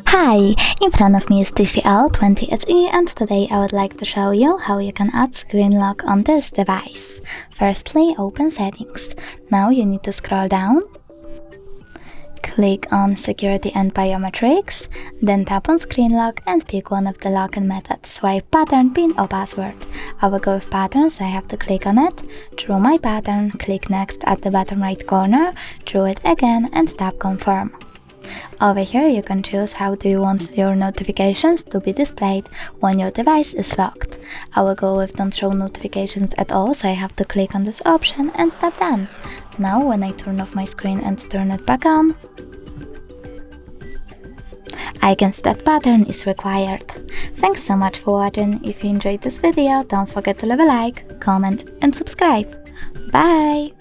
Hi, in front of me is TCL 20SE and today I would like to show you how you can add screen lock on this device. Firstly, open Settings. Now you need to scroll down, click on Security and Biometrics, then tap on Screen Lock and pick one of the login methods, swipe pattern, PIN or password. I will go with pattern, so I have to click on it, draw my pattern, click Next at the bottom right corner, draw it again and tap Confirm. Over here you can choose how do you want your notifications to be displayed when your device is locked. I will go with Don't show notifications at all, so I have to click on this option and tap Done. Now when I turn off my screen and turn it back on, I can see that pattern is required. Thanks so much for watching. If you enjoyed this video, don't forget to leave a like, comment and subscribe. Bye!